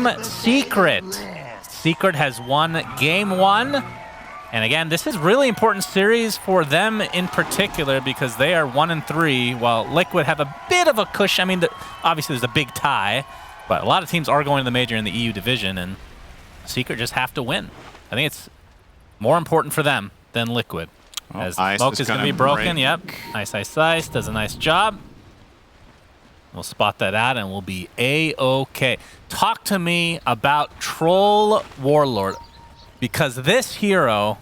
Team Secret. Secret has won game 1. And again, this is really important series for them in particular because they are 1-3, while Liquid have a bit of a cushion. I mean, obviously there's a big tie, but a lot of teams are going to the major in the EU division, and Secret just have to win. I think it's more important for them than Liquid. As Smoke is going to be broken. Yep. Ice does a nice job. We'll spot that out and we'll be A-OK. Talk to me about Troll Warlord, because this hero,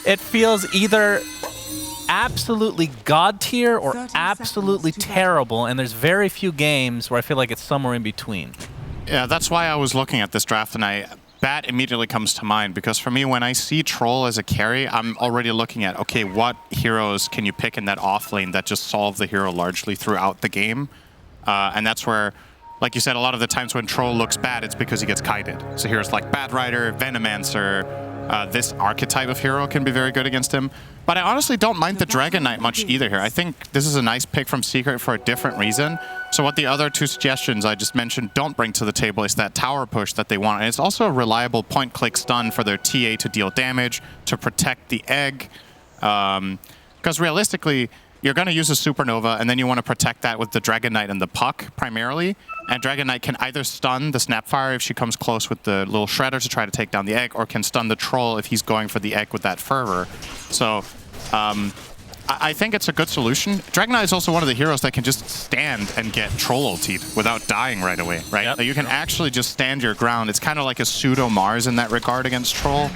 it feels either absolutely god tier or absolutely terrible, and there's very few games where I feel like it's somewhere in between. Yeah, that's why I was looking at this draft, and Bat immediately comes to mind, because for me, when I see Troll as a carry, I'm already looking at, okay, what heroes can you pick in that off lane that just solve the hero largely throughout the game? And that's where, like you said, a lot of the times when Troll looks bad, it's because he gets kited. So heroes like Bat Rider, Venomancer, this archetype of hero can be very good against him. But I honestly don't mind the Dragon Knight much either here. I think this is a nice pick from Secret for a different reason. So what the other two suggestions I just mentioned don't bring to the table is that tower push that they want. And it's also a reliable point-click stun for their TA to deal damage, to protect the egg. Because realistically, you're going to use a Supernova, and then you want to protect that with the Dragon Knight and the Puck, primarily. And Dragon Knight can either stun the Snapfire if she comes close with the little Shredder to try to take down the egg, or can stun the Troll if he's going for the egg with that Fervor. So I think it's a good solution. Dragon Knight is also one of the heroes that can just stand and get Troll ultied without dying right away, right? Yep. Like you can actually just stand your ground. It's kind of like a pseudo-Mars in that regard against Troll.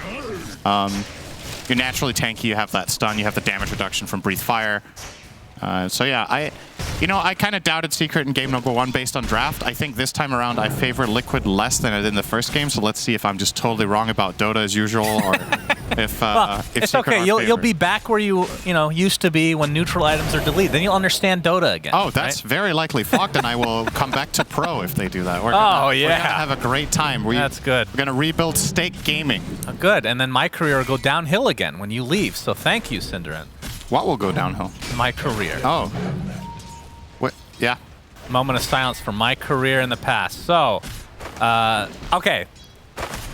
You're naturally tanky, you have that stun, you have the damage reduction from Breathe Fire. So yeah, I kind of doubted Secret in game number 1 based on draft. I think this time around I favor Liquid less than I did in the first game, so let's see if I'm just totally wrong about Dota as usual, or if it's Secret okay. You'll be back where you used to be when neutral items are deleted. Then you'll understand Dota again. Oh, that's very likely. Flocked and I will come back to pro if they do that. We're gonna have a great time. That's good. We're gonna rebuild Stake Gaming. Good, and then my career will go downhill again when you leave. So thank you, Cinderin. What will go downhill? My career. Oh. What? Yeah. Moment of silence for my career in the past. So, okay.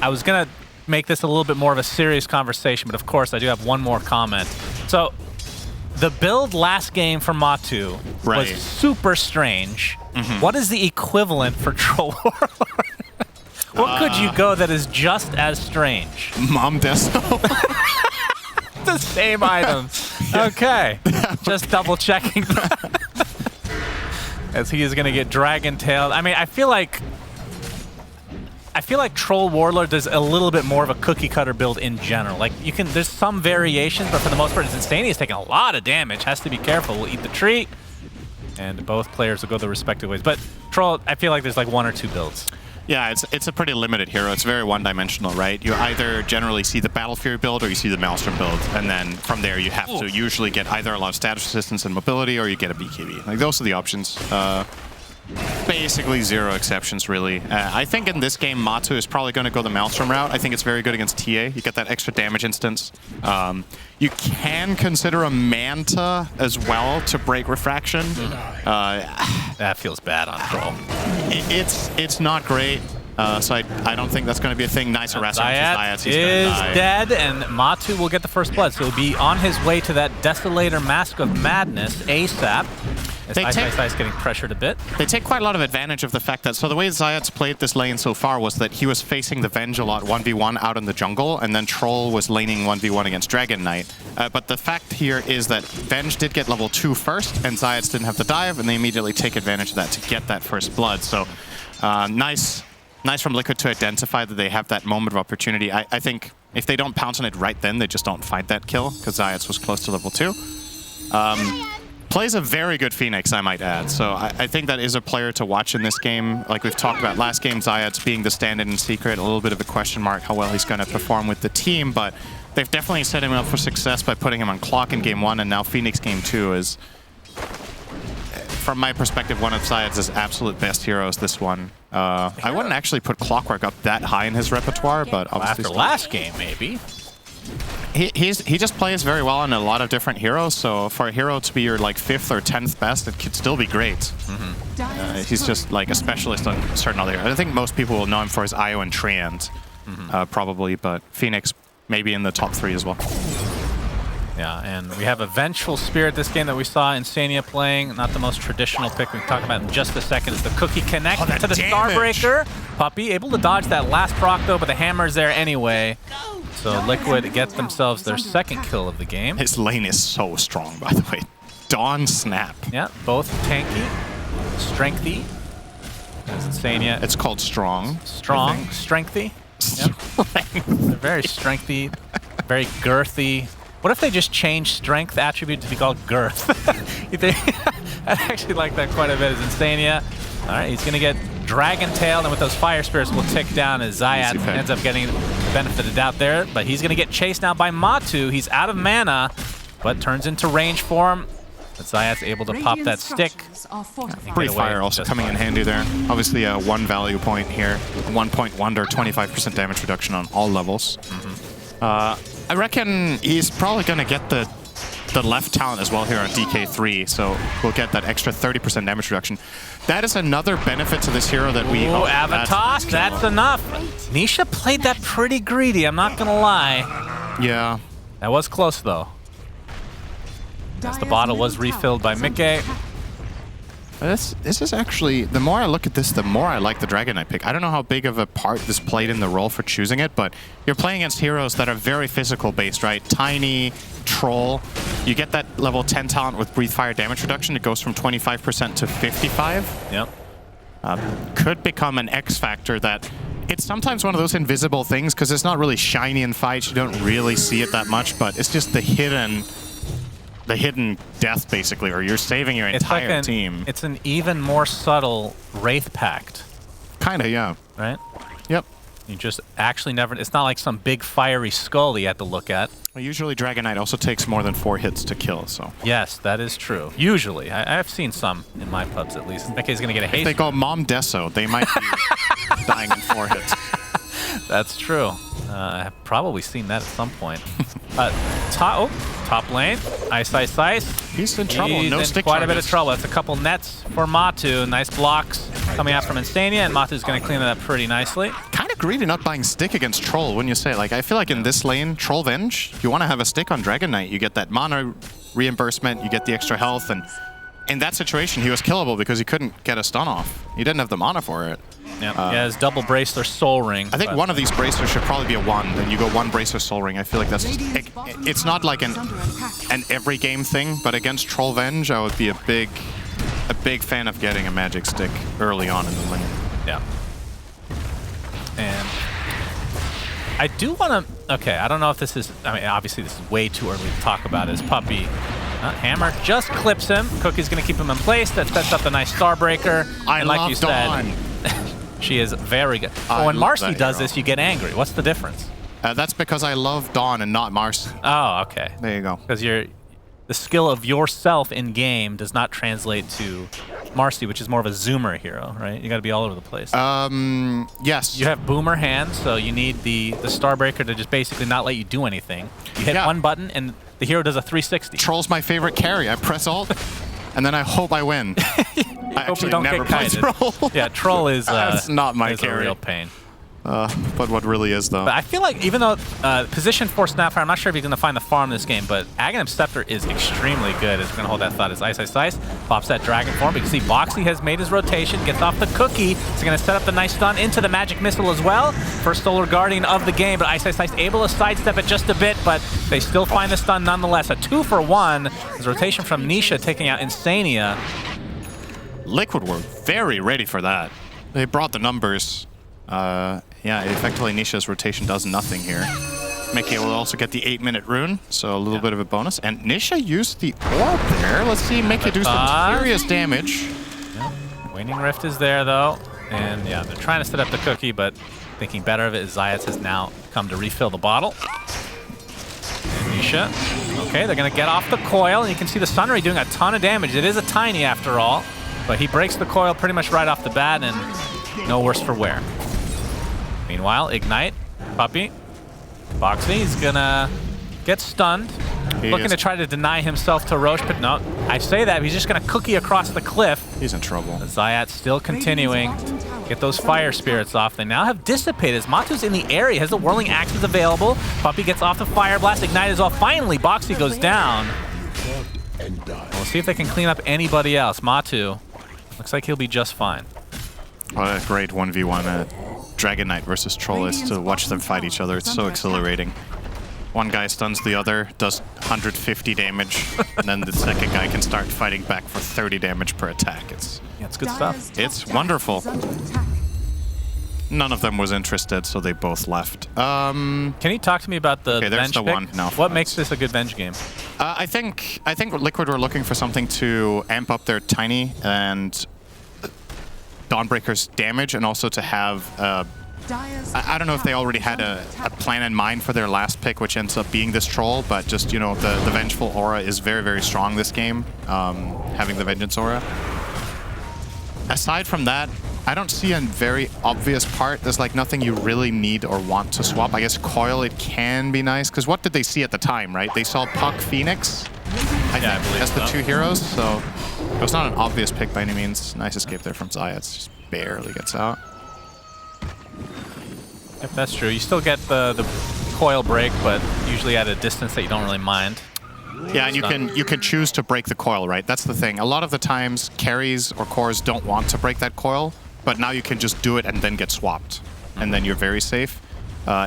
I was going to make this a little bit more of a serious conversation, but of course I do have one more comment. So, the build last game for Matu was super strange. What is the equivalent for Troll Warlord? What could you go that is just as strange? Mom Deso. The same item. Okay. Just double checking that. As he is going to get Dragon Tailed. I mean, I feel like Troll Warlord does a little bit more of a cookie cutter build in general. Like there's some variations, but for the most part, Instania's taking a lot of damage. Has to be careful. Will eat the treat, and both players will go their respective ways. But Troll, I feel like there's like 1 or 2 builds. Yeah, it's a pretty limited hero. It's very one-dimensional, right? You either generally see the Battle Fury build or you see the Maelstrom build, and then from there you have to usually get either a lot of status resistance and mobility, or you get a BKB. Like those are the options. Basically 0 exceptions, really. I think in this game, Matu is probably going to go the Maelstrom route. I think it's very good against TA. You get that extra damage instance. You can consider a Manta as well to break Refraction. That feels bad on Troll. It's not great. So I don't think that's going to be a thing. Nice harassment. Zayat is dead, and Matu will get the first blood. So he'll be on his way to that Desolator Mask of Madness ASAP. Ice getting pressured a bit. They take quite a lot of advantage of the fact that, so the way Zayat's played this lane so far was that he was facing the Venge a lot 1v1 out in the jungle, and then Troll was laning 1v1 against Dragon Knight. But the fact here is that Venge did get level 2 first, and Zayat didn't have the dive, and they immediately take advantage of that to get that first blood. So nice from Liquid to identify that they have that moment of opportunity. I think if they don't pounce on it right then, they just don't find that kill, because Zayat was close to level 2. Plays a very good Phoenix, I might add. So I think that is a player to watch in this game. Like we've talked about last game, Zayat's being the stand-in in Secret, a little bit of a question mark how well he's going to perform with the team, but they've definitely set him up for success by putting him on Clock in game 1, and now Phoenix game 2 is, from my perspective, one of Zayat's absolute best heroes, this one. I wouldn't actually put Clockwork up that high in his repertoire, but obviously after last game, maybe. He just plays very well on a lot of different heroes, so for a hero to be your like 5th or 10th best, it could still be great. He's just like a specialist on certain other. I think most people will know him for his IO and Treant, probably, but Phoenix maybe in the top 3 as well. Yeah, and we have a Vengeful Spirit this game that we saw Insania playing. Not the most traditional pick. We can talk about in just a second. Is the Cookie connect to the Starbreaker. Puppey able to dodge that last proc though, but the hammer's there anyway. So Liquid get themselves their second kill of the game. His lane is so strong, by the way. Dawn Snap. Yeah, both tanky, strengthy. There's Insania. It's called Strong. Strong, strengthy. Yep. They're very strengthy, very girthy. What if they just change strength attribute to be called girth? You think? I actually like that quite a bit as Insania. All right, he's going to get Dragon Tail, and with those Fire Spirits will tick down as Zayat ends up getting the benefit of the doubt there. But he's going to get chased now by Matu. He's out of mana, but turns into range for him. But Zayat's able to pop that stick. Free Fire also coming in handy there. Obviously a 1 value point here. 1 point wonder, 25% damage reduction on all levels. I reckon he's probably going to get the left talent as well here on DK3, so we'll get that extra 30% damage reduction. That is another benefit to this hero that we... Oh, Avatos, that's enough. Nisha played that pretty greedy, I'm not going to lie. Yeah. That was close, though. As the bottle was refilled by Mickey. This is actually, the more I look at this, the more I like the Dragon Knight pick. I don't know how big of a part this played in the role for choosing it, but you're playing against heroes that are very physical based, right? Tiny, Troll. You get that level 10 talent with Breathe Fire damage reduction. It goes from 25% to 55. Yep. Could become an X factor that it's sometimes one of those invisible things because it's not really shiny in fights. You don't really see it that much, but it's just the hidden death, basically, or you're saving your entire team. It's an even more subtle Wraith Pact. Kinda, yeah. Right? Yep. You just actually never... It's not like some big fiery skull you have to look at. Well, usually Dragon Knight also takes more than 4 hits to kill, so... Yes, that is true. Usually. I've seen some in my pubs, at least. Mickey's going to get a haste. If they go Mom Deso, they might be dying in 4 hits. That's true. I've probably seen that at some point. Top lane. Ice. He's in trouble. He's no in stick quite charges. a bit of trouble. That's a couple nets for Matu. Nice blocks coming out from Insania, and Matu's going to clean it up pretty nicely. Kind of greedy not buying stick against Troll, wouldn't you say? Like, I feel like in this lane, Troll Venge, you want to have a stick on Dragon Knight. You get that mana reimbursement, you get the extra health, and in that situation, he was killable because he couldn't get a stun off. He didn't have the mana for it. Yeah, he has double Braceler Soul Ring. I think one of these bracers should probably be a 1. Then you go 1 Bracer Soul Ring. I feel like that's just... It's not like an every game thing, but against Troll Venge, I would be a big fan of getting a magic stick early on in the lane. Yeah. And I do want to... Okay, I don't know if this is... I mean, obviously this is way too early to talk about his Puppey. Hammer just clips him. Cookie's going to keep him in place. That sets up the nice Starbreaker. I and like love you said, Dawn. she is very good. But when Marcy does this, you get angry. What's the difference? That's because I love Dawn and not Marcy. Oh, okay. There you go. Because the skill of yourself in game does not translate to Marcy, which is more of a zoomer hero, right? You got to be all over the place. Yes. You have boomer hands, so you need the Starbreaker to just basically not let you do anything. You hit one button and the hero does a 360. Troll's my favorite carry. I press alt, and then I hope I win. I hope you don't never get play Troll. Yeah, Troll is that's not my is carry. a real pain. But what really is, though? But I feel like even though position for Snapfire, I'm not sure if he's going to find the farm in this game, but Aghanim Scepter is extremely good. As we're going to hold that thought as Ice. Pops that Dragon form. You can see Boxy has made his rotation, gets off the Cookie. So going to set up the nice stun into the Magic Missile as well. First Solar Guardian of the game, but Ice able to sidestep it just a bit, but they still find the stun nonetheless. A 2-for-1. His rotation from Nisha taking out Insania. Liquid were very ready for that. They brought the numbers. Yeah, effectively Nisha's rotation does nothing here. Mickey will also get the 8-minute rune, so a little bit of a bonus. And Nisha used the orb there. Let's see Mickey do some serious damage. Yeah. Waning Rift is there, though. And yeah, they're trying to set up the Cookie, but thinking better of it as Zayat has now come to refill the bottle. And Nisha. Okay, they're going to get off the coil, and you can see the Sunray doing a ton of damage. It is a tiny after all, but he breaks the coil pretty much right off the bat, and no worse for wear. Meanwhile, Ignite, Puppey, Boxy, he's gonna get stunned. Looking to try to deny himself to Roche, but no, I say that, he's just going to cookie across the cliff. He's in trouble. Zayat still continuing. Get those fire spirits off. They now have dissipated. As Matu's in the area, has the whirling axes available. Puppey gets off the fire blast. Ignite is off. Finally, Boxy goes down. We'll see if they can clean up anybody else. Matu looks like he'll be just fine. What a great 1v1 Dragon Knight versus Troll is to watch them fight each other. It's so exhilarating. One guy stuns the other, does 150 damage, and then the second guy can start fighting back for 30 damage per attack. It's good stuff. It's wonderful. None of them was interested, so they both left. Can you talk to me about the there's Venge the pick? one now. What makes this a good Venge game? I think Liquid were looking for something to amp up their Tiny and Dawnbreaker's damage, and also to have I don't know if they already had a plan in mind for their last pick, which ends up being this Troll, but just, you know, the Vengeful aura is very, very strong this game, having the Vengeance aura. Aside from that, I don't see a very obvious part. There's like nothing you really need or want to swap. I guess Coil, it can be nice, because what did they see at the time, right? They saw Puck, Phoenix, I think, as the two heroes, so it was not an obvious pick by any means. Nice escape there from Zayat, just barely gets out. Yep, that's true. You still get the coil break, but usually at a distance that you don't really mind. Yeah, and you can choose to break the coil, right? That's the thing. A lot of the times, carries or cores don't want to break that coil, but now you can just do it and then get swapped, and then you're very safe.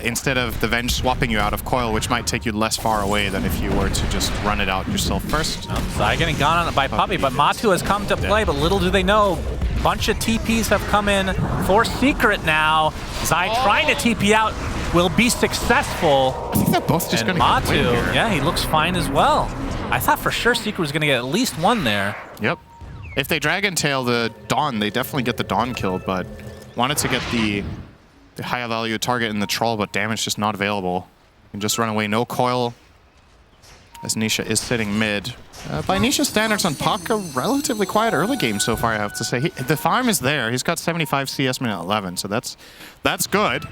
Instead of the Venge swapping you out of coil, which might take you less far away than if you were to just run it out yourself first. Zai getting gone on it by Puppey, but Matu has come to play, but little do they know, bunch of TPs have come in for Secret now. Zai trying to TP out, will be successful. I think they're both just going to Matu, win here. yeah, he looks fine as well. I thought for sure Secret was going to get at least one there. Yep. If they Dragon Tail the Dawn, they definitely get the Dawn kill, but wanted to get the higher value target in the Troll, but damage just not available. You can just run away, no coil, as Nisha is sitting mid. By Nisha's standards on Puck, a relatively quiet early game so far, I have to say. The farm is there. He's got 75 CS minute 11, so that's good.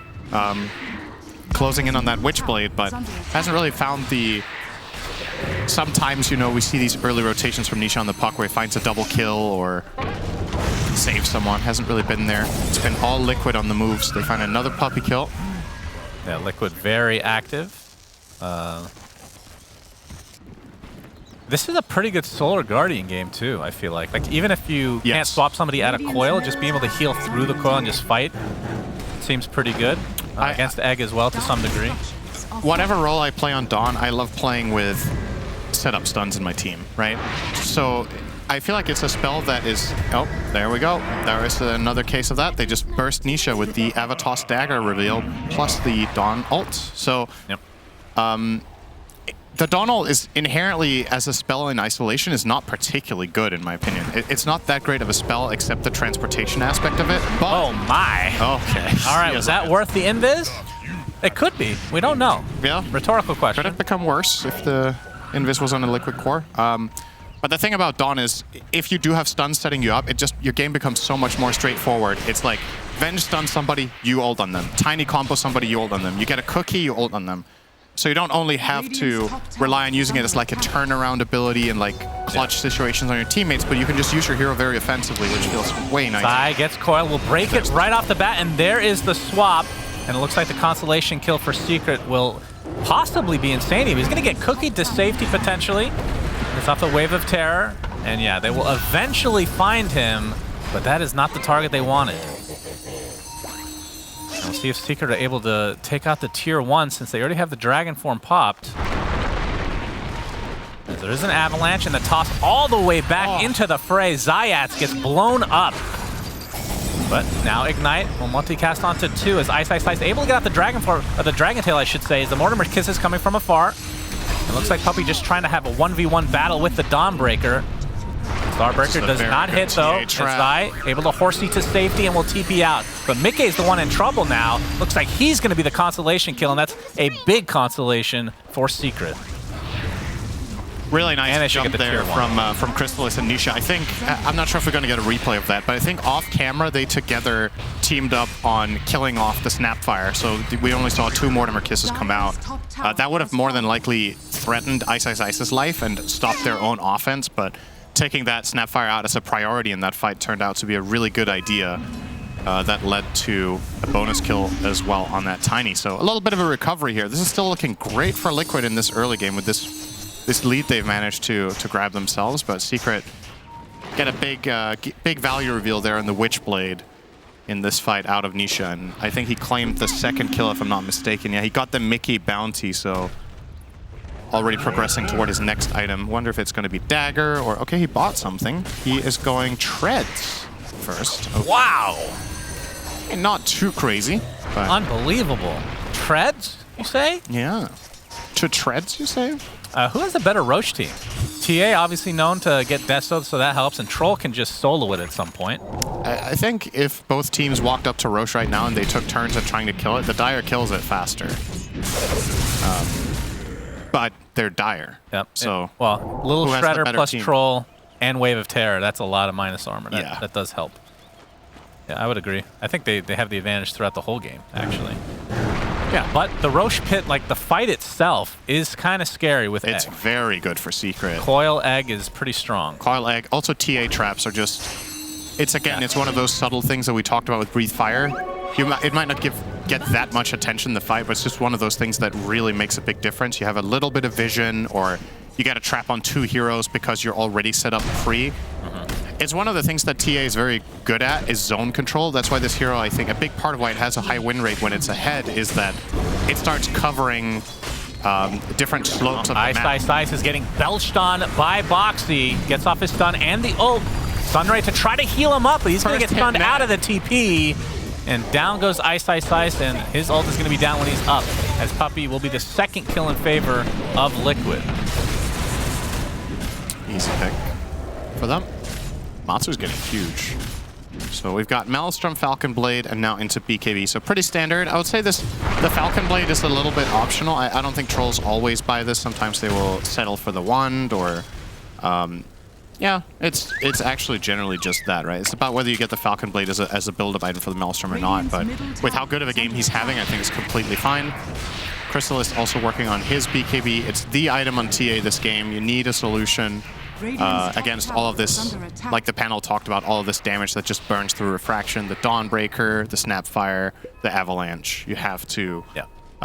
Closing in on that Witchblade, but hasn't really found the... Sometimes, you know, we see these early rotations from Nisha on the Puck where he finds a double kill or saves someone. Hasn't really been there. It's been all Liquid on the moves. They find another Puppey kill. Yeah, Liquid very active. This is a pretty good Solar Guardian game too, I feel like. Like, even if you can't swap somebody out of coil, just being able to heal through the coil and just fight seems pretty good. Against Egg as well to some degree. Whatever role I play on Dawn, I love playing with setup stuns in my team, right? So I feel like it's a spell that is... Oh, there we go. There is another case of that. They just burst Nisha with the Avatos Dagger reveal plus the Dawn ult. So the Dawn ult is inherently, as a spell in isolation, is not particularly good in my opinion. It's not that great of a spell except the transportation aspect of it. But oh my. Okay. All right, was that worth the invis? It could be. We don't know. Yeah. Rhetorical question. Could have become worse if the invis was on a Liquid core. But the thing about Dawn is, if you do have stuns setting you up, your game becomes so much more straightforward. It's like, Venge stun somebody, you ult on them. Tiny combo somebody, you ult on them. You get a cookie, you ult on them. So you don't only have to rely on using it as like a turnaround ability and like clutch situations on your teammates, but you can just use your hero very offensively, which feels way nice. Zai gets coil, will break it right off the bat, and there is the swap. And it looks like the consolation kill for Secret will possibly be insane. He's going to get cookied to safety potentially. It's off the Wave of Terror. And yeah, they will eventually find him, but that is not the target they wanted. We'll see if Secret are able to take out the tier 1 since they already have the Dragon form popped. As there is an avalanche and the toss all the way back into the fray. Zayats gets blown up. But now Ignite will multicast onto 2 as Ice able to get out the Dragon form, or the Dragon Tail I should say, as the Mortimer Kisses coming from afar. It looks like Puppey just trying to have a 1v1 battle with the Dawnbreaker. Starbreaker does not hit though, as Zai able to horsey to safety and will TP out. But Mickey's the one in trouble now. Looks like he's going to be the consolation kill, and that's a big consolation for Secret. Really nice jump there from Crystallis and Nisha. I think, I'm not sure if we're going to get a replay of that, but I think off camera they together teamed up on killing off the Snapfire, so we only saw 2 Mortimer Kisses come out. That would have more than likely threatened Ice's life and stopped their own offense, but taking that Snapfire out as a priority in that fight turned out to be a really good idea. That led to a bonus kill as well on that Tiny. So a little bit of a recovery here. This is still looking great for Liquid in this early game with this lead they've managed to grab themselves. But Secret get a big value reveal there in the Witchblade in this fight out of Nisha. And I think he claimed the second kill, if I'm not mistaken. Yeah, he got the Mickey bounty, so already progressing toward his next item. Wonder if it's going to be Dagger or... Okay, he bought something. He is going Treads first. Okay. Wow! Not too crazy, but... Unbelievable. Treads, you say? Yeah. To Treads, you say? Who has a better Roche team? TA obviously known to get Desto, so that helps, and Troll can just solo it at some point. I think if both teams walked up to Roche right now and they took turns at trying to kill it, the Dire kills it faster. But they're Dire. Yep. So, well, Little Shredder plus team? Troll and Wave of Terror, that's a lot of minus armor. That does help. Yeah, I would agree. I think they have the advantage throughout the whole game, actually. Yeah, but the Roche Pit, like the fight itself, is kind of scary with It's Egg. very good for Secret. Coil Egg is pretty strong. Coil Egg. Also, TA traps are just... It's, again, it's one of those subtle things that we talked about with Breathe Fire. It might not get that much attention in the fight, but it's just one of those things that really makes a big difference. You have a little bit of vision, or you get a trap on 2 heroes because you're already set up pre. It's one of the things that TA is very good at, is zone control. That's why this hero, I think, a big part of why it has a high win rate when it's ahead is that it starts covering different slopes of the map. Ice is getting belched on by Boxy. Gets off his stun and the ult. Sunray to try to heal him up, but he's going to get stunned out of the TP. And down goes Ice, and his ult is going to be down when he's up, as Puppey will be the second kill in favor of Liquid. Easy pick for them. Matsu's getting huge. So we've got Maelstrom, Falcon Blade, and now into BKB. So pretty standard. I would say the Falcon Blade is a little bit optional. I don't think Trolls always buy this. Sometimes they will settle for the Wand, or... yeah, it's actually generally just that, right? It's about whether you get the Falcon Blade as a build-up item for the Maelstrom or not. But with how good of a game he's having, I think it's completely fine. Crystalist also working on his BKB. It's the item on TA this game. You need a solution against all of this, like the panel talked about, all of this damage that just burns through Refraction, the Dawnbreaker, the Snapfire, the Avalanche. You have to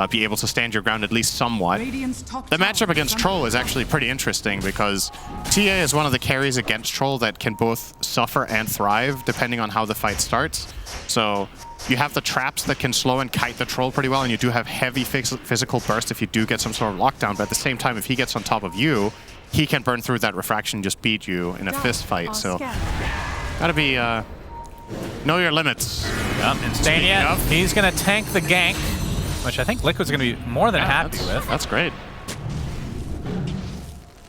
be able to stand your ground at least somewhat. The matchup against Troll is actually pretty interesting because TA is one of the carries against Troll that can both suffer and thrive depending on how the fight starts. So you have the traps that can slow and kite the Troll pretty well, and you do have heavy physical burst if you do get some sort of lockdown, but at the same time, if he gets on top of you, he can burn through that Refraction and just beat you in a fist fight. So gotta be know your limits. Yep, and Stania, he's gonna tank the gank, which I think Liquid's gonna be more than happy with. That's great.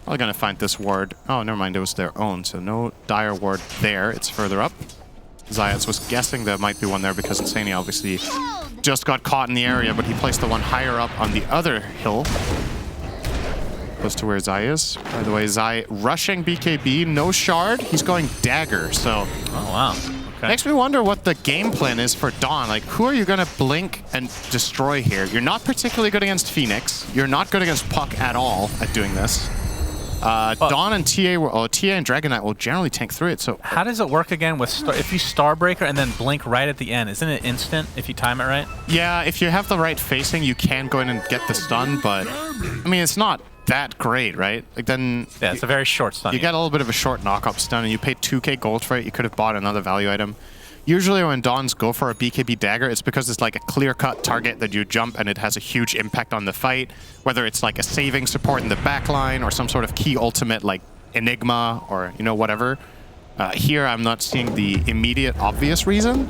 Probably gonna find this ward. Oh, never mind, it was their own, so no Dire ward there. It's further up. Zayats was guessing there might be one there because Insania obviously just got caught in the area, but he placed the one higher up on the other hill. Close to where Zai is. By the way, Zai rushing BKB, no shard. He's going Dagger, so... Oh, wow. Okay. Makes me wonder what the game plan is for Dawn. Like, who are you going to blink and destroy here? You're not particularly good against Phoenix. You're not good against Puck at all at doing this. Dawn and TA and Dragon Knight will generally tank through it, so... How does it work again with if you Starbreaker and then blink right at the end? Isn't it instant if you time it right? Yeah, if you have the right facing, you can go in and get the stun, but... I mean, it's not that great, right? Like, then... Yeah, it's a very short stun. You get a little bit of a short knock-up stun, and you paid 2k gold for it. You could have bought another value item. Usually when Dawns go for a BKB Dagger, it's because it's like a clear-cut target that you jump and it has a huge impact on the fight, whether it's like a saving support in the backline or some sort of key ultimate like Enigma or, you know, whatever. Here I'm not seeing the immediate obvious reason.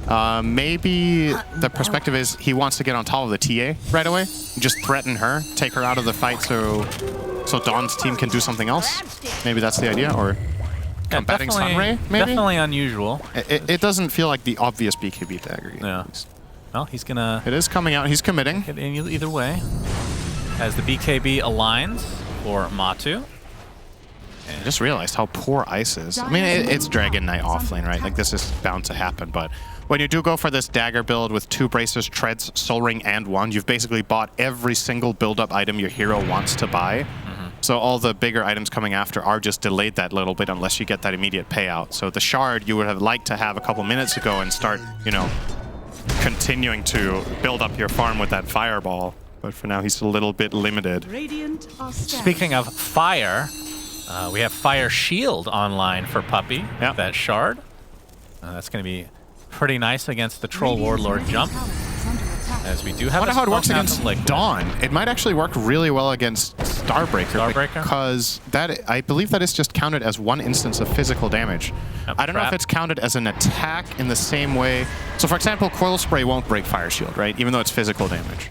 Maybe the perspective is he wants to get on top of the TA right away, just threaten her, take her out of the fight so Dawn's team can do something else. Maybe that's the idea, or... combating Sunray, maybe? Definitely unusual. It doesn't feel like the obvious BKB Dagger. Yeah. Well, he's gonna... It is coming out. He's committing. Either way. As the BKB aligns for Matu. I just realized how poor Ice is. I mean, it's Dragon Knight offlane, right? Like, this is bound to happen, but when you do go for this Dagger build with 2 bracers, Treads, Soul Ring, and Wand, you've basically bought every single build-up item your hero wants to buy. So all the bigger items coming after are just delayed that little bit unless you get that immediate payout. So the shard you would have liked to have a couple minutes ago and start, you know, continuing to build up your farm with that fireball. But for now, he's a little bit limited. Speaking of fire, we have Fire Shield online for Puppy. Yep. That shard. That's going to be pretty nice against the Troll Warlord jump. As we do have I wonder how it works against Dawn. It might actually work really well against Starbreaker. Because that, I believe that is just counted as one instance of physical damage. Yep, I don't know if it's counted as an attack in the same way. So for example, Coil Spray won't break Fire Shield, right? Even though it's physical damage.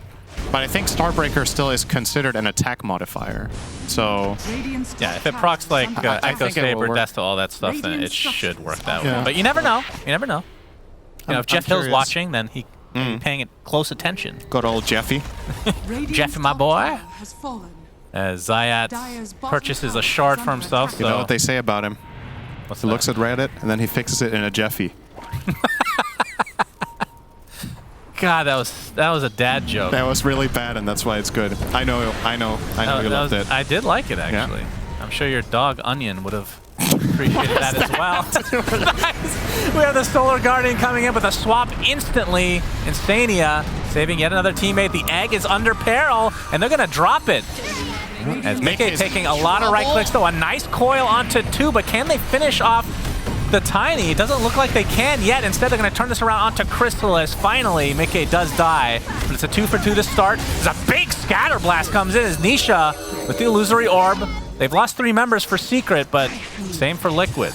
But I think Starbreaker still is considered an attack modifier. So yeah, if it procs like Echo Saber, Death to all that stuff, then it should work that way. But you never know. You never know. You know, if Jeff Hill's watching, then he paying it close attention. Good old Jeffy. Jeffy, my boy. As Zayat purchases a shard for himself. So you know what they say about him? He looks at Reddit and then he fixes it in a Jeffy. God, that was a dad joke. That was really bad, and that's why it's good. I know you loved it. I did like it, actually. Yeah. I'm sure your dog Onion would have appreciated that as well. We have the Solar Guardian coming in with a swap instantly. Insania saving yet another teammate. The egg is under peril, and they're going to drop it. As Mickey taking a lot of right clicks, though. A nice coil onto 2, but can they finish off the Tiny? It doesn't look like they can yet. Instead, they're going to turn this around onto Chrysalis. Finally, Mickey does die, but it's a 2 for 2 to start. There's a big scatter blast comes in as Nisha with the illusory orb. They've lost 3 members for Secret, but same for Liquid.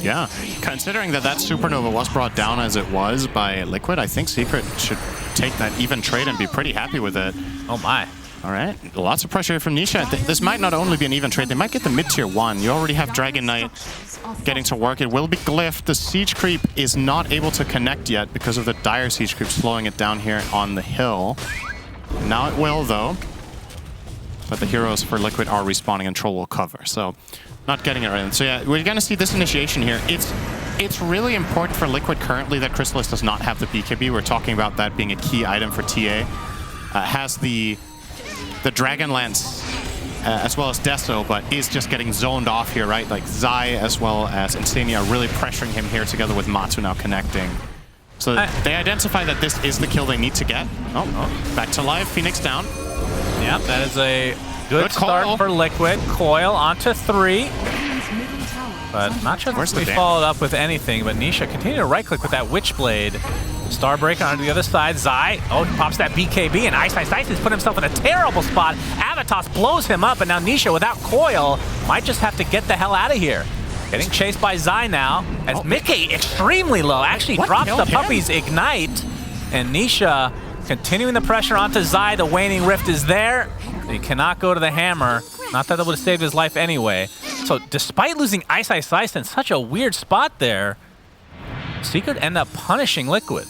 Yeah, considering that supernova was brought down as it was by Liquid, I think Secret should take that even trade and be pretty happy with it. Oh my. All right, lots of pressure from Nisha. This might not only be an even trade, they might get the mid-tier 1. You already have Dragon Knight getting to work. It will be glyphed. The Siege Creep is not able to connect yet because of the Dire Siege Creep slowing it down here on the hill. Now it will, though. But the heroes for Liquid are respawning and Troll will cover, so not getting it right. So yeah, we're going to see this initiation here. It's really important for Liquid currently that Chrysalis does not have the BKB. We're talking about that being a key item for TA. Has the Dragonlance as well as Deso, but is just getting zoned off here, right? Like Zai as well as Insania are really pressuring him here together with Matsu now connecting. So they identify that this is the kill they need to get. Oh, back to life. Phoenix down. Yep, that is a good start for Liquid. Coil onto 3. But not sure if we followed up with anything, but Nisha continued to right-click with that Witchblade. Starbreaker onto the other side. Zai, pops that BKB, and Ice has put himself in a terrible spot. Avatos blows him up, and now Nisha, without Coil, might just have to get the hell out of here. Getting chased by Zai now, as Mickey, extremely low, actually drops the Puppy's Ignite, and Nisha continuing the pressure onto Zai. The Waning Rift is there. He cannot go to the hammer. Not that would have saved his life anyway. So despite losing Ice in such a weird spot there, Secret end up punishing Liquid.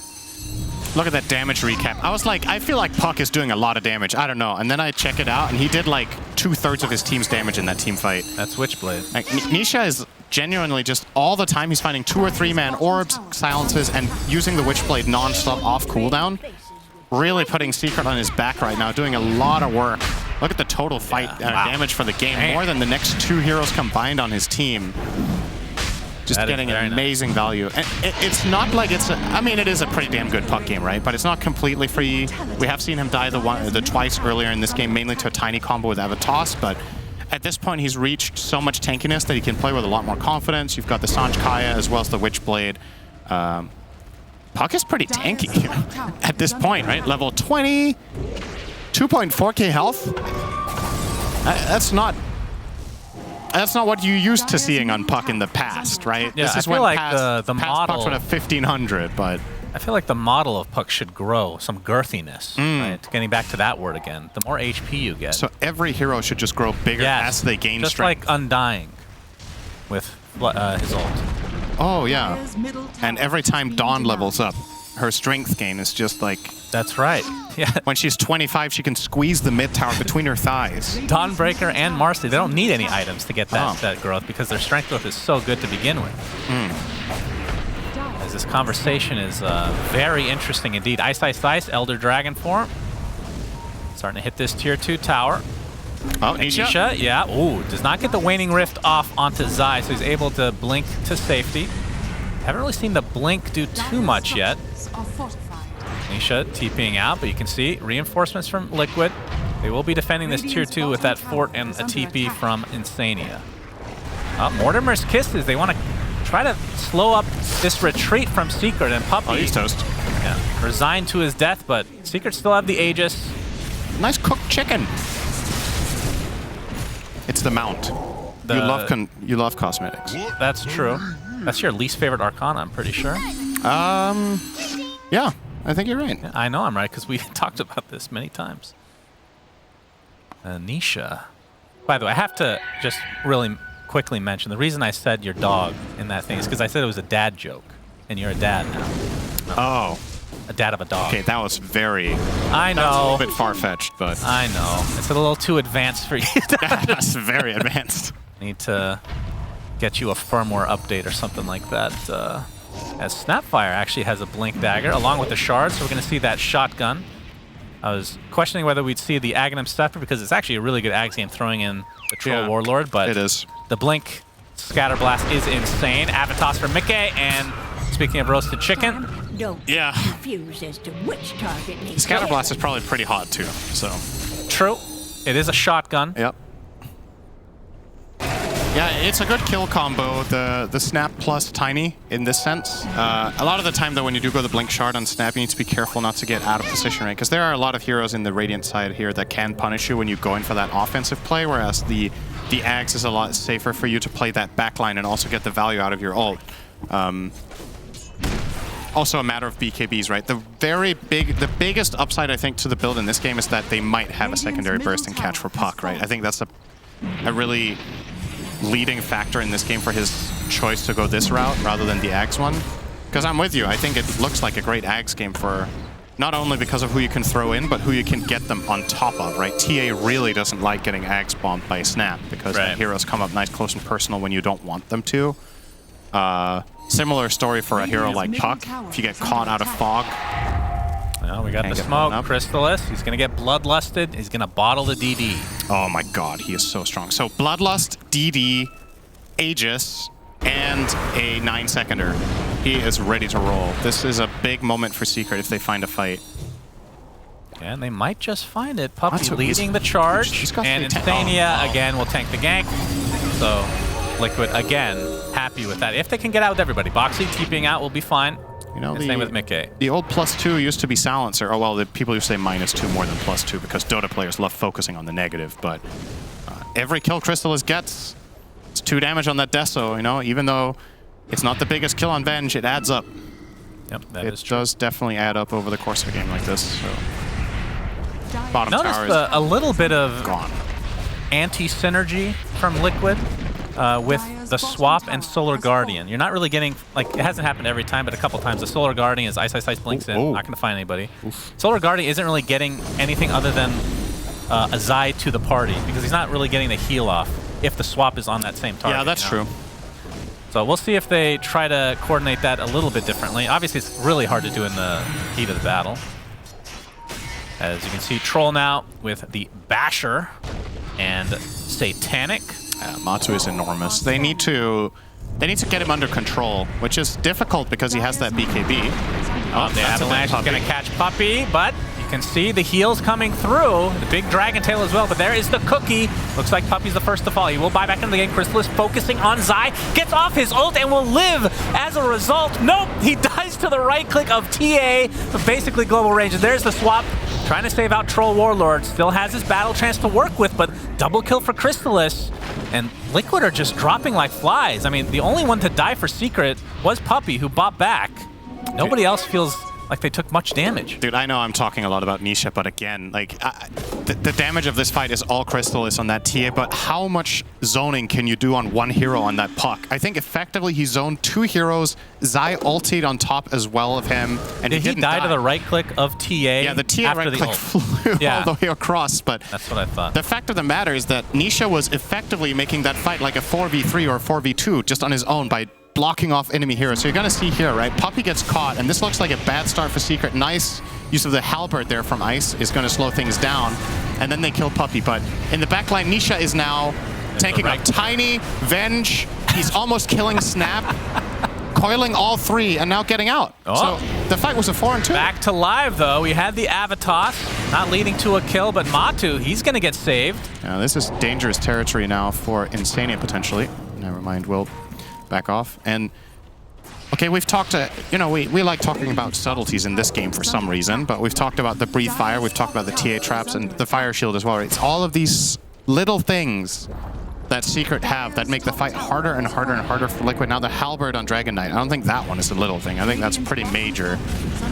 Look at that damage recap. I was like, I feel like Puck is doing a lot of damage. I don't know. And then I check it out, and he did like 2/3 of his team's damage in that team fight. That's Witchblade. Like, Nisha is genuinely just all the time he's finding 2 or 3 man orbs, silences, and using the Witchblade non-stop off cooldown. Really putting Secret on his back right now, doing a lot of work. Look at the total fight damage for the game. More than the next 2 heroes combined on his team. Just getting an amazing value. And it's not like it's I mean, it is a pretty damn good Puck game, right? But it's not completely free. We have seen him die the twice earlier in this game, mainly to a tiny combo with Avatos, but at this point he's reached so much tankiness that he can play with a lot more confidence. You've got the Sanj Kaya as well as the Witchblade. Puck is pretty tanky at this point, right? Level 20, 2.4k health. That's not what you used to seeing on Puck in the past, right? Yeah, this is I feel when like the model Puck's at 1500, but I feel like the model of Puck should grow some girthiness, right? Getting back to that word again. The more HP you get. So every hero should just grow bigger as they gain strength. Just like Undying with his ult. Oh, yeah. And every time Dawn levels up, her strength gain is just like... That's right. Yeah. When she's 25, she can squeeze the mid tower between her thighs. Dawnbreaker and Marcy, they don't need any items to get that growth because their strength growth is so good to begin with. As this conversation is very interesting indeed. Ice, Elder Dragon form. Starting to hit this tier 2 tower. Oh, Nisha. Yeah. Ooh, does not get the Waning Rift off onto Zai, so he's able to blink to safety. Haven't really seen the blink do too much yet. Nisha TPing out, but you can see reinforcements from Liquid. They will be defending this tier 2 with that fort and a TP from Insania. Mortimer's Kisses. They want to try to slow up this retreat from Secret, and Puppey. Oh, he's toast. Yeah, resigned to his death, but Secret still have the Aegis. Nice cooked chicken. It's the mount. You love cosmetics. That's true. That's your least favorite Arcana, I'm pretty sure. Yeah, I think you're right. Yeah, I know I'm right, because we talked about this many times. Nisha. By the way, I have to just really quickly mention, the reason I said your dog in that thing is because I said it was a dad joke, and you're a dad now. Oh. A dad of a dog. Okay, that was very... I know. That's a little bit far-fetched, but... I know. It's a little too advanced for you. That's very advanced. Need to get you a firmware update or something like that. As Snapfire actually has a Blink Dagger along with the Shard, so we're going to see that shotgun. I was questioning whether we'd see the Aghanim Scepter because it's actually a really good Ags game throwing in the Troll Warlord, but it is. The Blink Scatter Blast is insane. Avatos for Mickey, and speaking of roasted chicken, don't confuse as to which target needs Scatter Blast is probably pretty hot too, so. True. It is a shotgun. Yep. Yeah, it's a good kill combo, the Snap plus Tiny in this sense. A lot of the time though, when you do go the Blink Shard on Snap, you need to be careful not to get out of position, right? Because there are a lot of heroes in the Radiant side here that can punish you when you go in for that offensive play, whereas the Axe is a lot safer for you to play that backline and also get the value out of your ult. Also a matter of BKBs, right? The biggest upside I think to the build in this game is that they might have a secondary burst and catch for Puck, right? I think that's a really leading factor in this game for his choice to go this route rather than the Ags one. Because I'm with you, I think it looks like a great Ags game for not only because of who you can throw in, but who you can get them on top of, right? TA really doesn't like getting Ags bombed by Snap because the heroes come up nice, close, and personal when you don't want them to. Similar story for a hero like Puck. If you get caught out of fog. Well, we got the smoke. Crystallis, he's going to get Bloodlusted. He's going to bottle the DD. Oh my god, he is so strong. So Bloodlust, DD, Aegis, and a 9-seconder. He is ready to roll. This is a big moment for Secret if they find a fight. And they might just find it. Puppey leading the charge. And Insania again will tank the gank. So Liquid again happy with that. If they can get out with everybody. Boxy TPing out will be fine. You know, same with Mickey. The old +2 used to be Silencer. Oh, well, the people who say -2 more than +2 because Dota players love focusing on the negative. But every kill Crystallis gets, it's 2 damage on that Deso, you know? Even though it's not the biggest kill on Venge, it adds up. Yep, that is true. It does definitely add up over the course of a game like this. So. Bottom tower is a little bit of gone. Anti-synergy from Liquid. With the swap and Solar Guardian. You're not really getting, like, it hasn't happened every time, but a couple times the Solar Guardian is Ice blinks in, not going to find anybody. Solar Guardian isn't really getting anything other than a Zai to the party, because he's not really getting the heal off if the swap is on that same target. Yeah, that's true. So we'll see if they try to coordinate that a little bit differently. Obviously, it's really hard to do in the heat of the battle. As you can see, Troll now with the Basher and Satanic. Matu is enormous. They need to get him under control, which is difficult because he has that BKB. The Avalanche is going to catch Puppey, but you can see the heals coming through. The big Dragon Tail as well, but there is the cookie. Looks like Puppey's the first to fall. He will buy back into the game. Crystallis focusing on Zai, gets off his ult and will live as a result. Nope, he dies to the right click of TA, so basically global range. And there's the swap. Trying to save out Troll Warlord. Still has his battle trance to work with, but double kill for Crystallis. And Liquid are just dropping like flies. I mean, the only one to die for Secret was Puppey, who bought back. Nobody else feels like they took much damage. Dude, I know I'm talking a lot about Nisha, but again, like, the damage of this fight is all Crystallis on that TA, but how much zoning can you do on one hero on that Puck? I think effectively he zoned 2 heroes, Zai ultied on top as well of him, and Did he didn't die to the right click of TA? Yeah, the TA right click flew all the way across, but that's what I thought. The fact of the matter is that Nisha was effectively making that fight like a 4v3 or 4v2 just on his own by blocking off enemy heroes. So you're going to see here, right? Puppey gets caught, and this looks like a bad start for Secret. Nice use of the halberd there from Ice is going to slow things down. And then they kill Puppey. But in the backline, Nisha is now tanking up Tiny, Venge. He's almost killing Snap. Coiling all three and now getting out. So the fight was a 4-2. Back to live, though. We had the Avatos, not leading to a kill, but Matu, he's going to get saved. Yeah, this is dangerous territory now for Insania, potentially. Never mind, we'll back off. And, okay, we've talked to, you know, we like talking about subtleties in this game for some reason, but we've talked about the Breathe Fire, we've talked about the TA traps and the Fire Shield as well. It's all of these little things that Secret have that make the fight harder and harder and harder for Liquid. Now the Halberd on Dragon Knight, I don't think that one is a little thing. I think that's pretty major.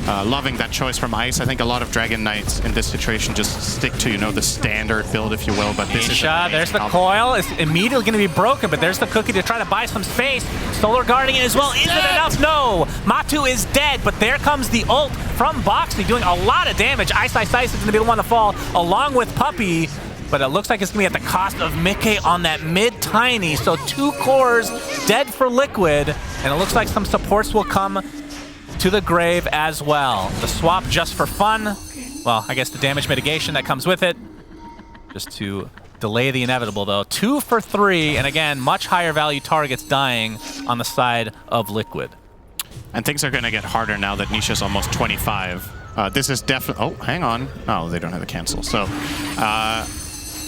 Loving that choice from Ice. I think a lot of Dragon Knights in this situation just stick to, you know, the standard build, if you will, but this is there's the coil. It's immediately going to be broken, but there's the cookie to try to buy some space. Solar Guardian as well. Is it enough? No! Matu is dead, but there comes the ult from Boxley doing a lot of damage. Ice is going to be the one to fall along with Puppey. But it looks like it's going to be at the cost of Mickey on that mid-Tiny. So 2 cores dead for Liquid. And it looks like some supports will come to the grave as well. The swap just for fun. Well, I guess the damage mitigation that comes with it. Just to delay the inevitable, though. 2 for 3. And again, much higher value targets dying on the side of Liquid. And things are going to get harder now that Nisha's almost 25. This is definitely... Oh, hang on. Oh, they don't have a cancel. So...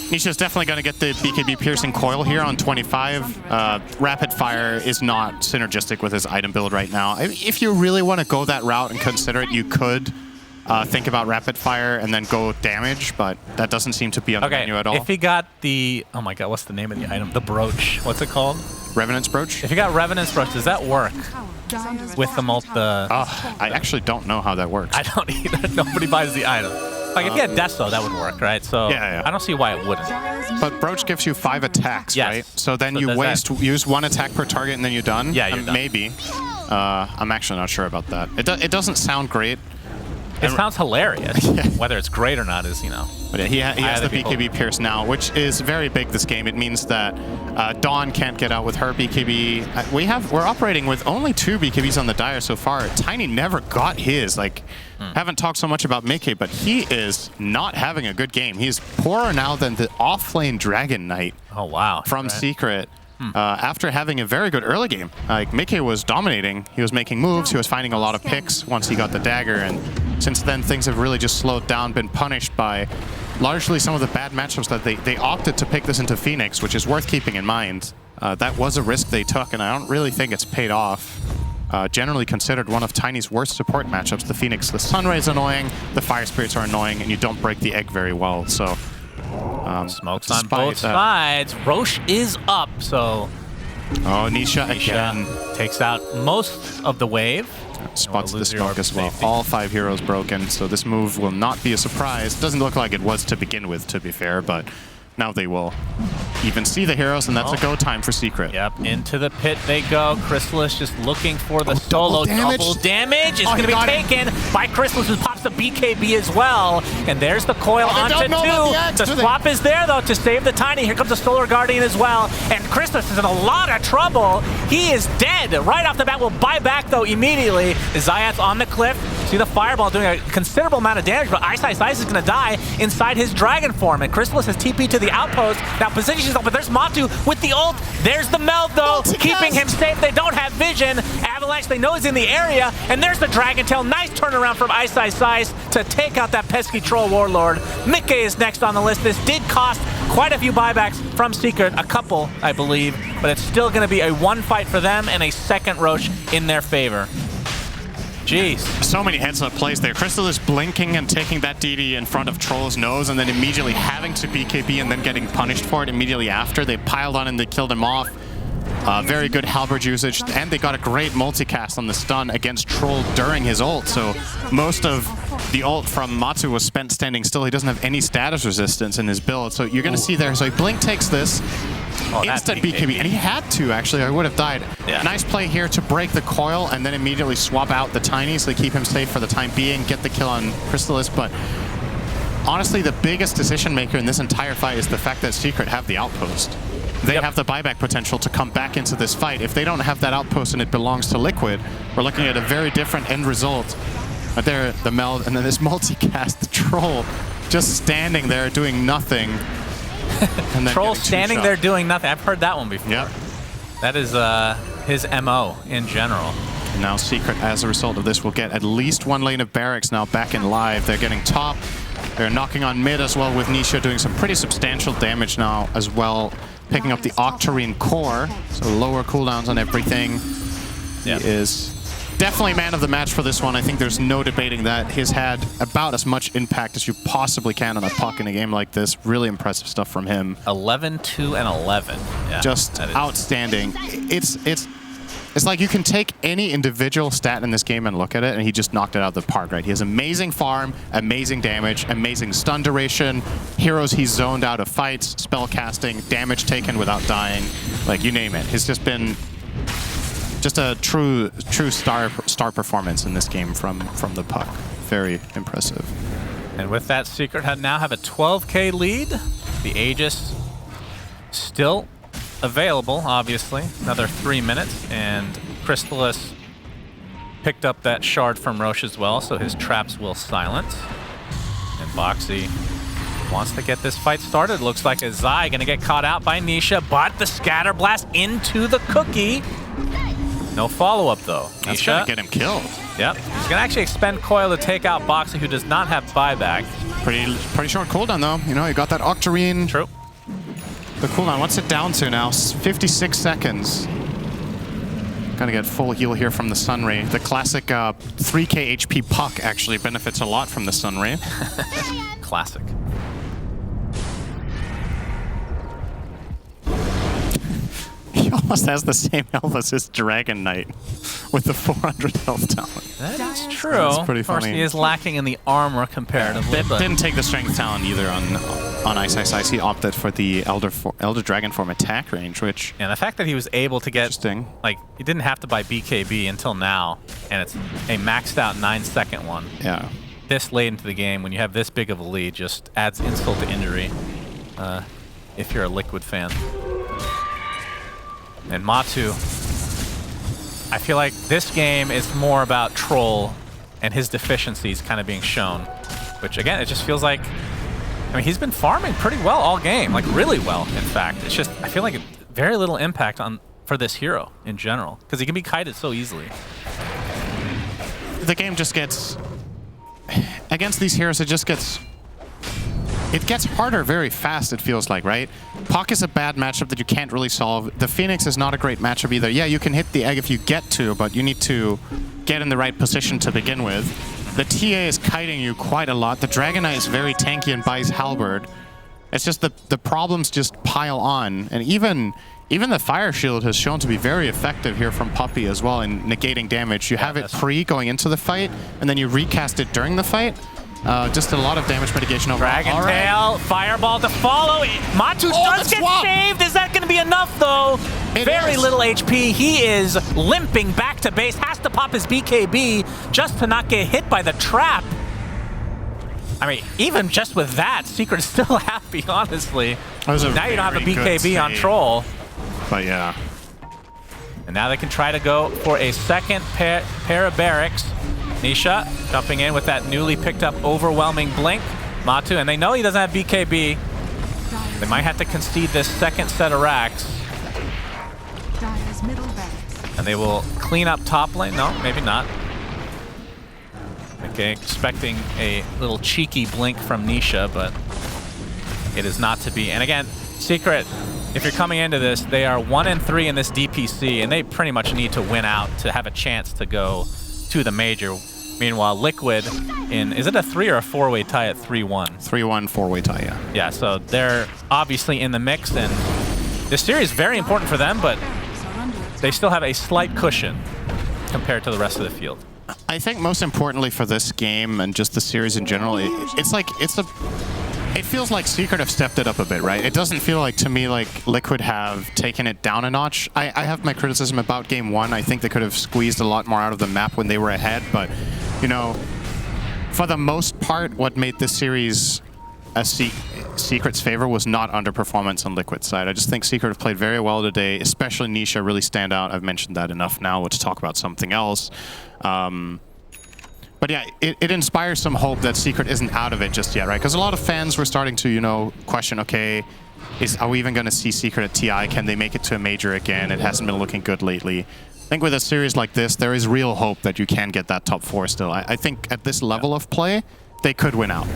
Nisha's definitely going to get the BKB Piercing Coil here on 25. Rapid Fire is not synergistic with his item build right now. If you really want to go that route and consider it, you could think about Rapid Fire and then go damage, but that doesn't seem to be on the menu at all. If he got the... Oh my god, what's the name of the item? The brooch. What's it called? Revenant's Brooch? If you got Revenant's Brooch, does that work? With the I actually don't know how that works. I don't either. Nobody buys the item. Like, if you had Desto, that would work, right? So yeah. I don't see why it wouldn't. But Brooch gives you 5 attacks, right? So then you use 1 attack per target and then you're done? Yeah, you're done. Maybe. I'm actually not sure about that. It doesn't sound great. It sounds hilarious. Whether it's great or not is, you know. But yeah, he has the BKB Pierce now, which is very big this game. It means that Dawn can't get out with her BKB. We're operating with only 2 BKBs on the Dire so far. Tiny never got his. Like, haven't talked so much about Mickey, but he is not having a good game. He's poorer now than the off-lane Dragon Knight. Oh, wow. From Secret. After having a very good early game. Like, Mickey was dominating. He was making moves. He was finding a lot of picks once he got the dagger. And since then, things have really just slowed down, been punished by largely some of the bad matchups that they opted to pick this into Phoenix, which is worth keeping in mind. That was a risk they took, and I don't really think it's paid off. Generally considered one of Tiny's worst support matchups. The Phoenix, the Sunray's annoying, the Fire Spirits are annoying, and you don't break the egg very well. So smokes on both sides. Roche is up, so Nisha again takes out most of the wave. Spots the smoke as well. All 5 heroes broken, so this move will not be a surprise. Doesn't look like it was to begin with, to be fair, but now they will even see the heroes, and that's a go time for Secret. Yep, into the pit they go. Chrysalis just looking for the solo. Double damage is going to be taken by Chrysalis, who pops the BKB as well. And there's the coil onto 2. The swap is there, though, to save the Tiny. Here comes the Solar Guardian as well. And Chrysalis is in a lot of trouble. He is dead right off the bat. Will buy back, though, immediately. Zayat's on the cliff. See the Fireball doing a considerable amount of damage, but Ice is going to die inside his Dragon form. And Chrysalis has TP to the outpost. Now positions himself, but there's Matu with the ult. There's the meld, though, keeping him safe. They don't have vision. Avalanche, they know he's in the area. And there's the Dragon Tail. Nice turnaround from Ice to take out that pesky Troll Warlord. Mickey is next on the list. This did cost quite a few buybacks from Secret. A couple, I believe. But it's still going to be a 1 fight for them and a second Roche in their favor. Jeez. So many heads-up plays there. Crystal is blinking and taking that DD in front of Troll's nose and then immediately having to BKB and then getting punished for it immediately after. They piled on and they killed him off. Very good halberd usage, and they got a great multicast on the stun against Troll during his ult. So most of the ult from Matu was spent standing still. He doesn't have any status resistance in his build. So you're going to see there. So Blink takes this. Instant BKB, and he had to, actually, or he would have died. Yeah. Nice play here to break the coil and then immediately swap out the Tiny so they keep him safe for the time being, get the kill on Chrysalis, but honestly, the biggest decision maker in this entire fight is the fact that Secret have the outpost. they have the buyback potential to come back into this fight. If they don't have that outpost and it belongs to Liquid, we're looking at a very different end result. But there, the meld, and then this multicast, the Troll, just standing there doing nothing. And then Troll standing there doing nothing. I've heard that one before. Yep. That is his MO in general. And now Secret, as a result of this, will get at least one lane of barracks now back in live. They're getting top. They're knocking on mid as well with Nisha doing some pretty substantial damage now as well. Picking up the Octarine core, so lower cooldowns on everything. Yep. He is definitely man of the match for this one. I think there's no debating that. He's had about as much impact as you possibly can on a puck in a game like this. Really impressive stuff from him. 11, 2, and 11. Yeah, just outstanding. It's like you can take any individual stat in this game and look at it, and he just knocked it out of the park, right? He has amazing farm, amazing damage, amazing stun duration, heroes he's zoned out of fights, spell casting, damage taken without dying, like you name it. He's just been just a true star performance in this game from the puck. Very impressive. And with that, Secret now have a 12K lead. The Aegis still available, obviously. Another 3 minutes, and Crystallis picked up that shard from Roche as well, so his traps will silence. And Boxy wants to get this fight started. Looks like a Zai gonna get caught out by Nisha, but the scatter blast into the cookie. No follow-up though. That's Nisha gonna get him killed. Yep, he's gonna actually expend coil to take out Boxy, who does not have buyback. Pretty short cooldown though. You know, you got that Octarine. True. The cooldown, what's it down to now? 56 seconds. Gonna get full heal here from the Sunray. The classic 3k HP puck actually benefits a lot from the Sunray. Classic. He almost has the same health as his Dragon Knight with the 400 health talent. That is true. That's pretty of course, funny. he is lacking in the armor comparatively. But Didn't take the strength talent either on Ice Ice Ice. He opted for the Elder Dragon Form attack range, which... And the fact that he was able to get... Interesting. Like, he didn't have to buy BKB until now, and it's a maxed out 9-second one. Yeah. This late into the game, when you have this big of a lead, just adds insult to injury if you're a Liquid fan. And Matu, I feel like this game is more about Troll and his deficiencies kind of being shown, which again, it just feels like, I mean, he's been farming pretty well all game, like really well, in fact. It's just, I feel like very little impact for this hero in general, because he can be kited so easily. The game just gets, against these heroes, it gets harder very fast, it feels like, right? Puck is a bad matchup that you can't really solve. The Phoenix is not a great matchup either. Yeah, you can hit the egg if you get to, but you need to get in the right position to begin with. The TA is kiting you quite a lot. The Dragon Knight is very tanky and buys Halberd. It's just the problems just pile on. And even the Fire Shield has shown to be very effective here from Puppey as well in negating damage. You have it pre going into the fight, and then you recast it during the fight. Just a lot of damage mitigation overall. Dragon Tail, Fireball to follow. Matu does get saved. Is that going to be enough, though? Very little HP. He is limping back to base. Has to pop his BKB just to not get hit by the trap. I mean, even just with that, Secret is still happy, honestly. Now you don't have a BKB on Troll. But yeah. And now they can try to go for a second pair of barracks. Nisha jumping in with that newly picked up overwhelming blink. Matu, and they know he doesn't have BKB. They might have to concede this second set of racks. And they will clean up top lane. No, maybe not. Okay, expecting a little cheeky blink from Nisha, but it is not to be. And again, Secret, if you're coming into this, they are 1-3 in this DPC, and they pretty much need to win out to have a chance to go to the major. Meanwhile, Liquid is it a 3 or a 4-way tie at 3-1? 3-1, 4-way tie, yeah. Yeah, so they're obviously in the mix, and this series is very important for them, but they still have a slight cushion compared to the rest of the field. I think most importantly for this game and just the series in general, it feels like Secret have stepped it up a bit, right? It doesn't feel like, to me, like Liquid have taken it down a notch. I have my criticism about Game 1. I think they could have squeezed a lot more out of the map when they were ahead, but, you know, for the most part, what made this series Secret's favor was not underperformance on Liquid's side. I just think Secret have played very well today, especially Nisha really stand out. I've mentioned that enough now. Let's talk about something else. But yeah, it inspires some hope that Secret isn't out of it just yet, right? Because a lot of fans were starting to, you know, question, okay, are we even going to see Secret at TI? Can they make it to a major again? It hasn't been looking good lately. I think with a series like this, there is real hope that you can get that top 4 still. I think at this level of play, they could win out.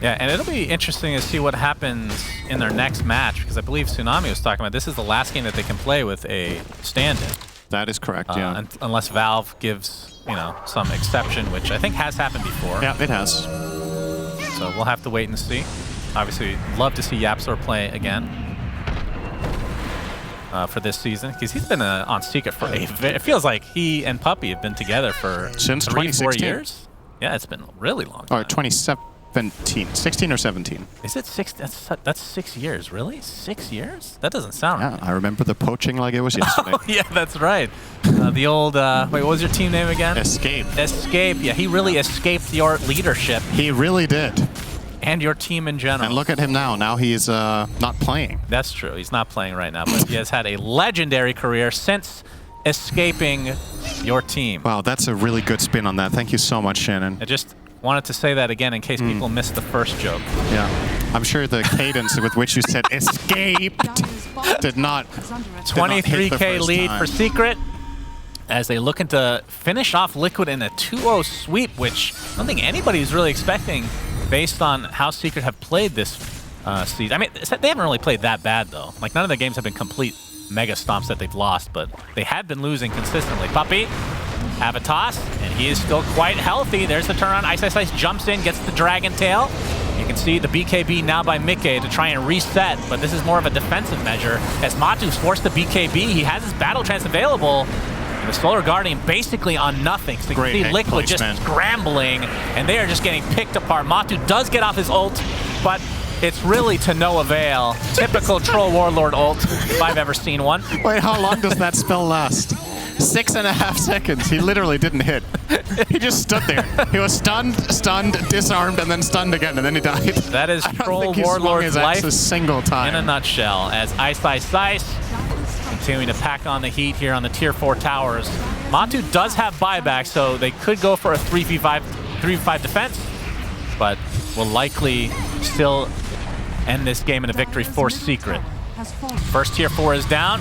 Yeah, and it'll be interesting to see what happens in their next match, because I believe Tsunami was talking about this is the last game that they can play with a stand-in. That is correct, yeah. Unless Valve gives, you know, some exception, which I think has happened before. Yeah, it has. So we'll have to wait and see. Obviously, love to see Yapsor play again for this season, because he's been on Secret for it feels like he and Puppy have been together for since 3-4 years. Yeah, it's been a really long time. Or 2017, 16 or 17. Is it 6? That's 6 years, really? 6 years? That doesn't sound right. I remember the poaching like it was yesterday. Oh, yeah, that's right. The old, wait, what was your team name again? Escape. Escape, yeah, he really escaped your leadership. He really did. And your team in general. And look at him now. Now he's not playing. That's true. He's not playing right now, but he has had a legendary career since escaping your team. Wow, that's a really good spin on that. Thank you so much, Shannon. I just wanted to say that again in case people missed the first joke. Yeah. I'm sure the cadence with which you said escaped did not 23K lead for Secret as they looking to finish off Liquid in a 2-0 sweep, which I don't think anybody's really expecting based on how Secret have played this season. I mean, they haven't really played that bad, though. Like, none of their games have been complete mega stomps that they've lost, but they have been losing consistently. Puppy, have a toss, and he is still quite healthy. There's the turn on. Ice Ice Ice jumps in, gets the Dragon Tail. You can see the BKB now by Mikke to try and reset, but this is more of a defensive measure. As Matu's forced the BKB, he has his Battle Trance available. And the Solar Guardian basically on nothing. So you can see Liquid just scrambling, and they are just getting picked apart. Matu does get off his ult, but it's really to no avail. Typical Troll Warlord ult, if I've ever seen one. Wait, how long does that spell last? 6.5 seconds. He literally didn't hit. He just stood there. He was stunned, disarmed, and then stunned again, and then he died. That is Troll Warlord's life a single time. in a nutshell. As Ice Ice Ice continuing to pack on the heat here on the Tier 4 towers. Matu does have buyback, so they could go for a 3v5 defense, but will likely still end this game in a victory for Secret. First Tier 4 is down,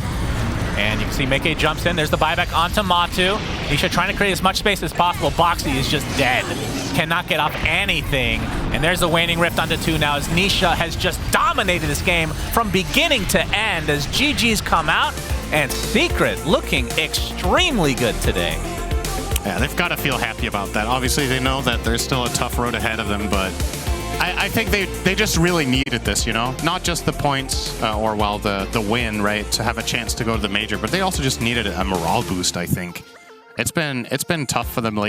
and you can see Mikke jumps in. There's the buyback onto Matu. Nisha trying to create as much space as possible. Boxy is just dead. Cannot get off anything. And there's the Waning Rift onto 2 now as Nisha has just dominated this game from beginning to end as GG's come out, and Secret looking extremely good today. Yeah, they've got to feel happy about that. Obviously, they know that there's still a tough road ahead of them, but I think they just really needed this, you know? Not just the points or, well, the win, right, to have a chance to go to the major, but they also just needed a morale boost, I think. It's been tough for them lately.